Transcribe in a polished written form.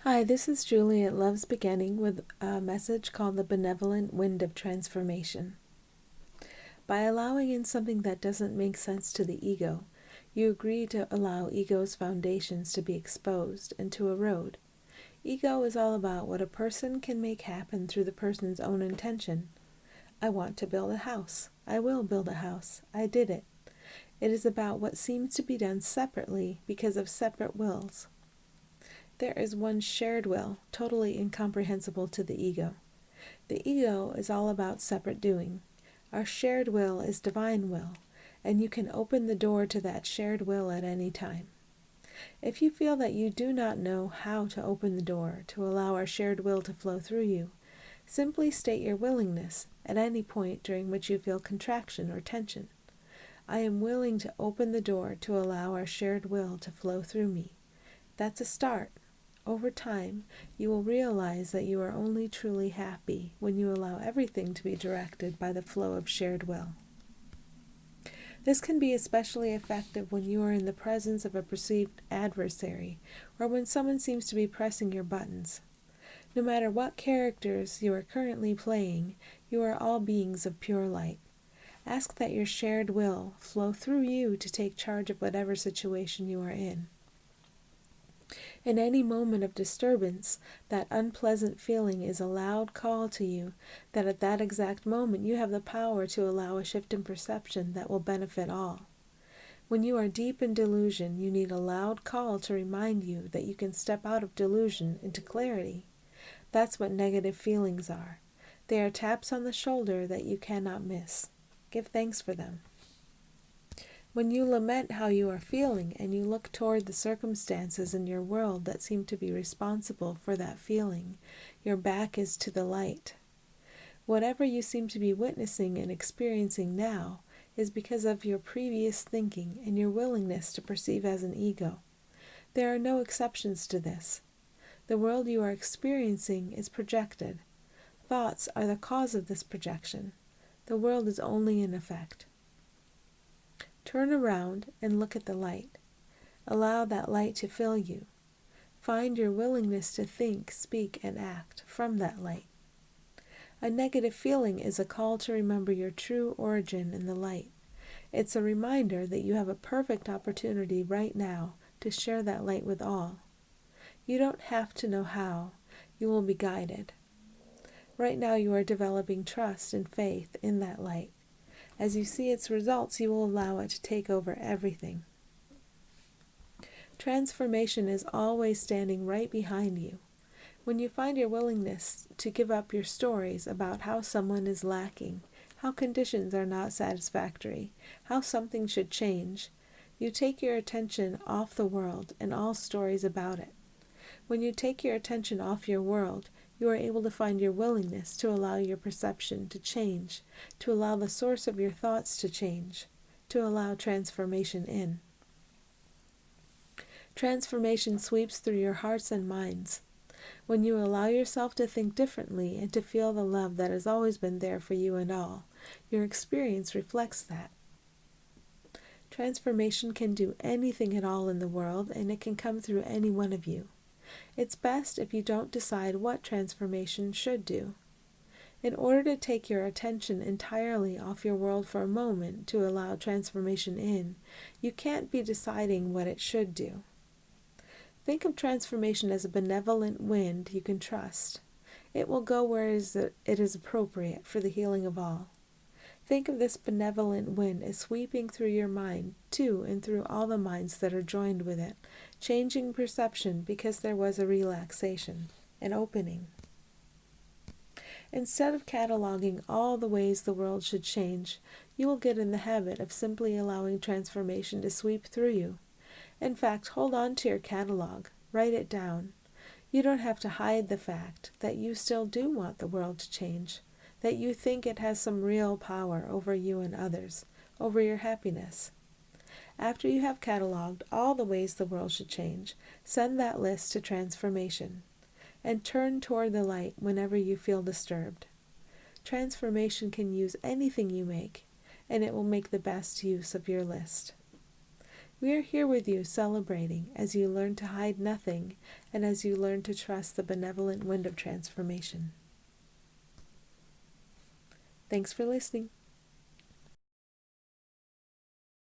Hi, this is Julie at Love's Beginning with a message called the Benevolent Wind of Transformation. By allowing in something that doesn't make sense to the ego, you agree to allow ego's foundations to be exposed and to erode. Ego is all about what a person can make happen through the person's own intention. I want to build a house. I will build a house. I did it. It is about what seems to be done separately because of separate wills. There is one shared will, totally incomprehensible to the ego. The ego is all about separate doing. Our shared will is divine will, and you can open the door to that shared will at any time. If you feel that you do not know how to open the door to allow our shared will to flow through you, simply state your willingness at any point during which you feel contraction or tension. I am willing to open the door to allow our shared will to flow through me. That's a start. Over time, you will realize that you are only truly happy when you allow everything to be directed by the flow of shared will. This can be especially effective when you are in the presence of a perceived adversary or when someone seems to be pressing your buttons. No matter what characters you are currently playing, you are all beings of pure light. Ask that your shared will flow through you to take charge of whatever situation you are in. In any moment of disturbance, that unpleasant feeling is a loud call to you that at that exact moment you have the power to allow a shift in perception that will benefit all. When you are deep in delusion, you need a loud call to remind you that you can step out of delusion into clarity. That's what negative feelings are. They are taps on the shoulder that you cannot miss. Give thanks for them. When you lament how you are feeling and you look toward the circumstances in your world that seem to be responsible for that feeling, your back is to the light. Whatever you seem to be witnessing and experiencing now is because of your previous thinking and your willingness to perceive as an ego. There are no exceptions to this. The world you are experiencing is projected. Thoughts are the cause of this projection. The world is only an effect. Turn around and look at the light. Allow that light to fill you. Find your willingness to think, speak, and act from that light. A negative feeling is a call to remember your true origin in the light. It's a reminder that you have a perfect opportunity right now to share that light with all. You don't have to know how. You will be guided. Right now you are developing trust and faith in that light. As you see its results, you will allow it to take over everything. Transformation is always standing right behind you. When you find your willingness to give up your stories about how someone is lacking, how conditions are not satisfactory, how something should change, you take your attention off the world and all stories about it. When you take your attention off your world, you are able to find your willingness to allow your perception to change, to allow the source of your thoughts to change, to allow transformation in. Transformation sweeps through your hearts and minds. When you allow yourself to think differently and to feel the love that has always been there for you and all, your experience reflects that. Transformation can do anything at all in the world, and it can come through any one of you. It's best if you don't decide what transformation should do. In order to take your attention entirely off your world for a moment to allow transformation in, you can't be deciding what it should do. Think of transformation as a benevolent wind you can trust. It will go where it is appropriate for the healing of all. Think of this benevolent wind as sweeping through your mind, to and through all the minds that are joined with it, changing perception because there was a relaxation, an opening. Instead of cataloging all the ways the world should change, you will get in the habit of simply allowing transformation to sweep through you. In fact, hold on to your catalog, write it down. You don't have to hide the fact that you still do want the world to change, that you think it has some real power over you and others, over your happiness. After you have cataloged all the ways the world should change, send that list to transformation, and turn toward the light whenever you feel disturbed. Transformation can use anything you make, and it will make the best use of your list. We are here with you celebrating as you learn to hide nothing and as you learn to trust the benevolent wind of transformation. Thanks for listening.